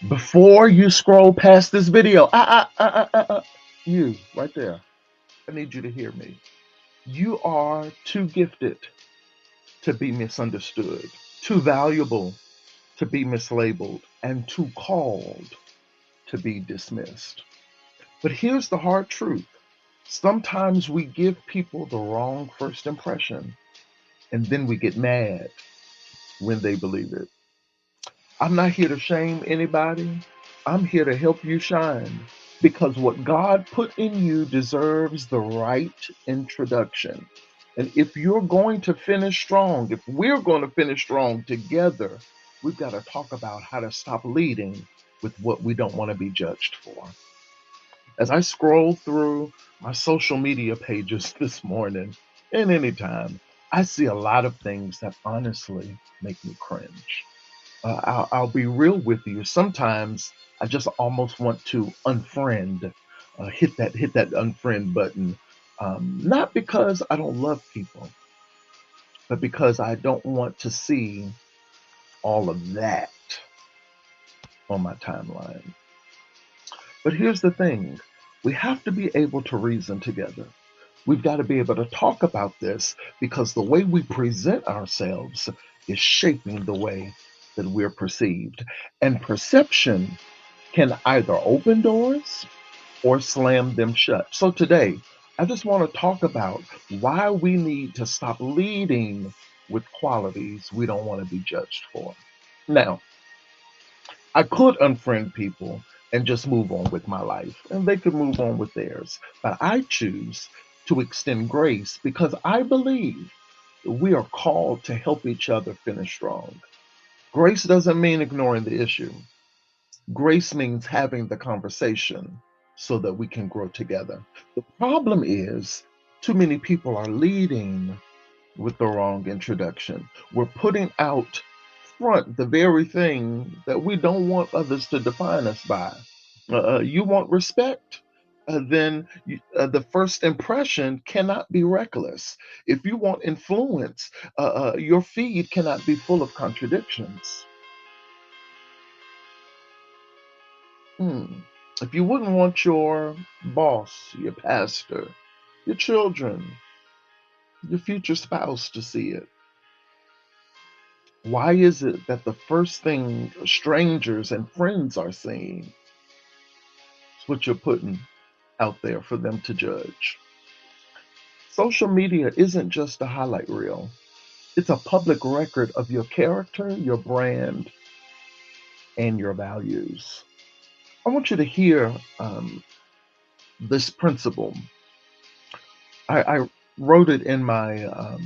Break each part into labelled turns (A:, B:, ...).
A: Before you scroll past this video, you right there, I need you to hear me. You are too gifted to be misunderstood, too valuable to be mislabeled, and too called to be dismissed. But here's the hard truth. Sometimes we give people the wrong first impression, and then we get mad when they believe it. I'm not here to shame anybody. I'm here to help you shine because what God put in you deserves the right introduction. And if you're going to finish strong, if we're going to finish strong together, we've got to talk about how to stop leading with what we don't want to be judged for. As I scroll through my social media pages this morning and anytime, I see a lot of things that honestly make me cringe. I'll be real with you. Sometimes I just almost want to unfriend, hit that unfriend button. Not because I don't love people, but because I don't want to see all of that on my timeline. But here's the thing: we have to be able to reason together. We've got to be able to talk about this because the way we present ourselves is shaping the way that we're perceived. And perception can either open doors or slam them shut. So today, I just want to talk about why we need to stop leading with qualities we don't want to be judged for. Now, I could unfriend people and just move on with my life, and they could move on with theirs. But I choose to extend grace because I believe that we are called to help each other finish strong. Grace doesn't mean ignoring the issue. Grace means having the conversation so that we can grow together. The problem is too many people are leading with the wrong introduction. We're putting out front the very thing that we don't want others to define us by. You want respect? The first impression cannot be reckless. If you want influence, your feed cannot be full of contradictions. Hmm. If you wouldn't want your boss, your pastor, your children, your future spouse to see it, why is it that the first thing strangers and friends are seeing is what you're putting out there for them to judge? Social media isn't just a highlight reel, it's a public record of your character, your brand, and your values. I want you to hear this principle. I wrote it in my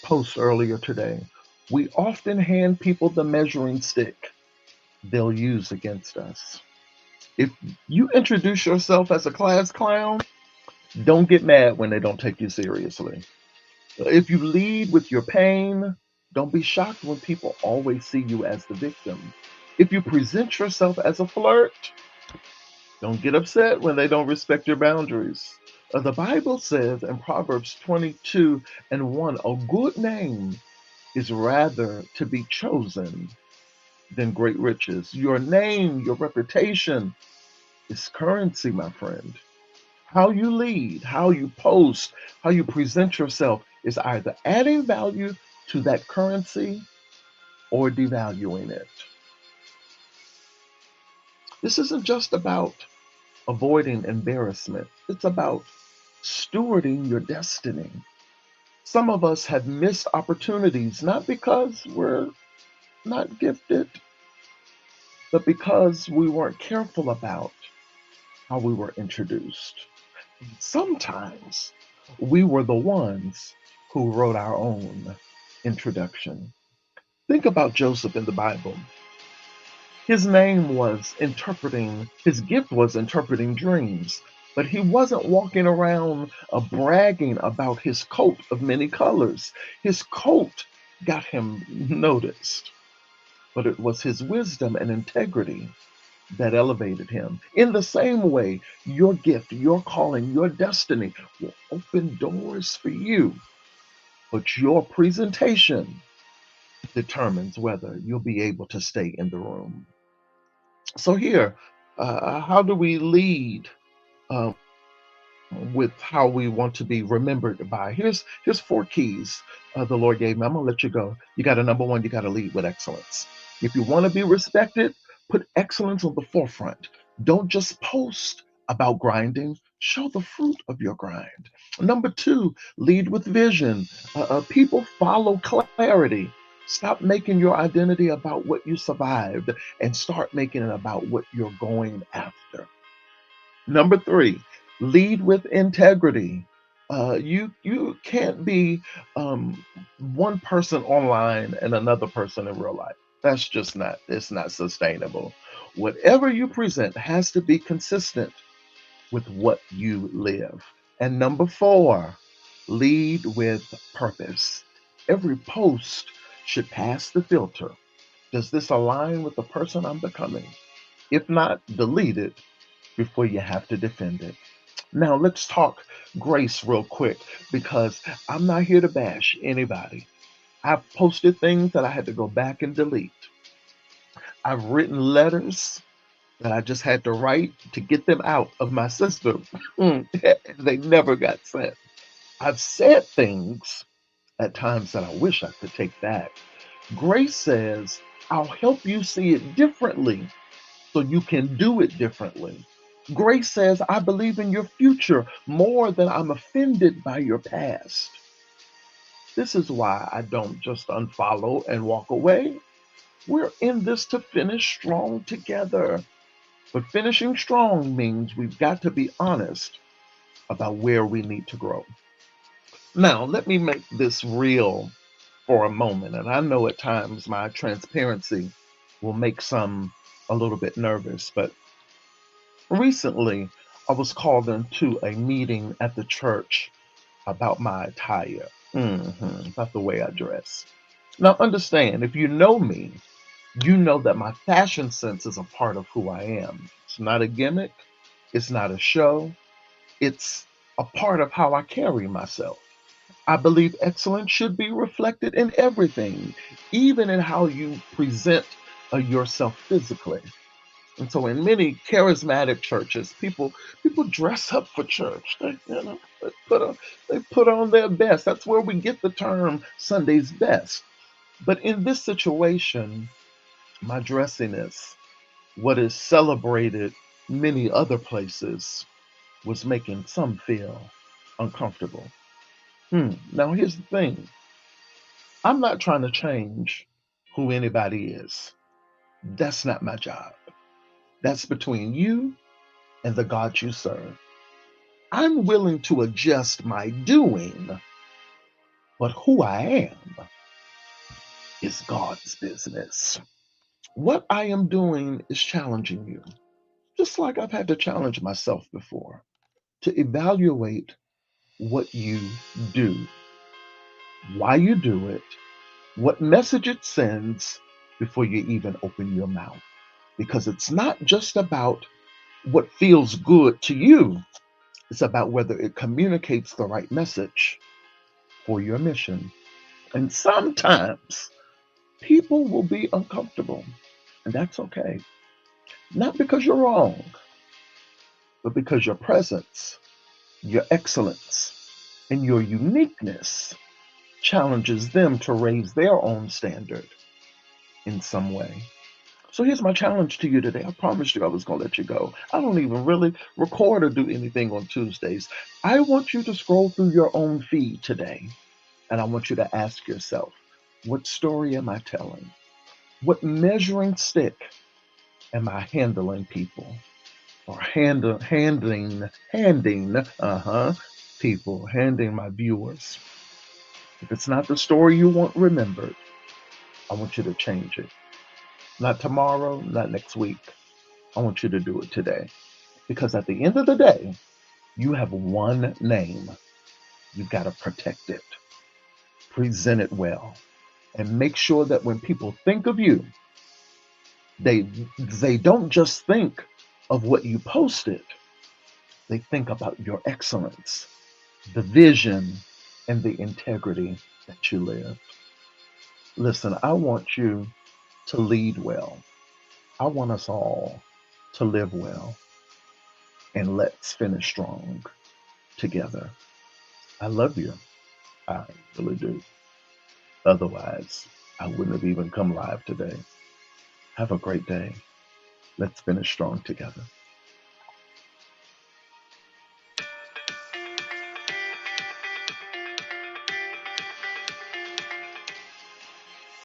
A: post earlier today. We often hand people the measuring stick they'll use against us. If you introduce yourself as a class clown, don't get mad when they don't take you seriously. If you lead with your pain, don't be shocked when people always see you as the victim. If you present yourself as a flirt, don't get upset when they don't respect your boundaries. The Bible says in Proverbs 22 and 1, a good name is rather to be chosen than great riches. Your name, your reputation is currency, my friend. How you lead, how you post, how you present yourself is either adding value to that currency or devaluing it. This isn't just about avoiding embarrassment, it's about stewarding your destiny. Some of us have missed opportunities not because we're not gifted, but because we weren't careful about how we were introduced. Sometimes we were the ones who wrote our own introduction. Think about Joseph in the Bible. His gift was interpreting dreams, but he wasn't walking around bragging about his coat of many colors. His coat got him noticed, but it was his wisdom and integrity that elevated him. In the same way, your gift, your calling, your destiny will open doors for you, but your presentation determines whether you'll be able to stay in the room. So here, how do we lead with how we want to be remembered by? Here's 4 keys the Lord gave me. I'm gonna let you go. You got to, number one, you got to lead with excellence. If you want to be respected, put excellence on the forefront. Don't just post about grinding. Show the fruit of your grind. Number two, lead with vision. People follow clarity. Stop making your identity about what you survived and start making it about what you're going after. Number three, lead with integrity. You can't be um, one person online and another person in real life. That's just not, it's not sustainable. Whatever you present has to be consistent with what you live. And number four, lead with purpose. Every post should pass the filter. Does this align with the person I'm becoming? If not, delete it before you have to defend it. Now, let's talk grace real quick because I'm not here to bash anybody. I've posted things that I had to go back and delete. I've written letters that I just had to write to get them out of my system. They never got sent. I've said things at times that I wish I could take back. Grace says, I'll help you see it differently so you can do it differently. Grace says, I believe in your future more than I'm offended by your past. This is why I don't just unfollow and walk away. We're in this to finish strong together. But finishing strong means we've got to be honest about where we need to grow. Now, let me make this real for a moment. And I know at times my transparency will make some a little bit nervous, but recently, I was called into a meeting at the church about my attire, about the way I dress. Now, understand, if you know me, you know that my fashion sense is a part of who I am. It's not a gimmick, it's not a show, it's a part of how I carry myself. I believe excellence should be reflected in everything, even in how you present yourself physically. And so, in many charismatic churches, people dress up for church. They put on their best. That's where we get the term Sunday's best. But in this situation, my dressiness, what is celebrated many other places, was making some feel uncomfortable. Now, here's the thing: I'm not trying to change who anybody is. That's not my job. That's between you and the God you serve. I'm willing to adjust my doing, but who I am is God's business. What I am doing is challenging you, just like I've had to challenge myself before, to evaluate what you do, why you do it, what message it sends before you even open your mouth. Because it's not just about what feels good to you, it's about whether it communicates the right message for your mission. And sometimes people will be uncomfortable, and that's okay. Not because you're wrong, but because your presence, your excellence, and your uniqueness challenges them to raise their own standard in some way. So here's my challenge to you today. I promised you I was going to let you go. I don't even really record or do anything on Tuesdays. I want you to scroll through your own feed today, and I want you to ask yourself, what story am I telling? What measuring stick am I handling people? Or handing my viewers. If it's not the story you want remembered, I want you to change it. Not tomorrow, not next week. I want you to do it today. Because at the end of the day, you have one name. You've got to protect it, present it well, and make sure that when people think of you, they they don't just think of what you posted. They think about your excellence, the vision, and the integrity that you live. Listen, I want you to lead well. I want us all to live well, and let's finish strong together. I love you. I really do. Otherwise, I wouldn't have even come live today. Have a great day. Let's finish strong together.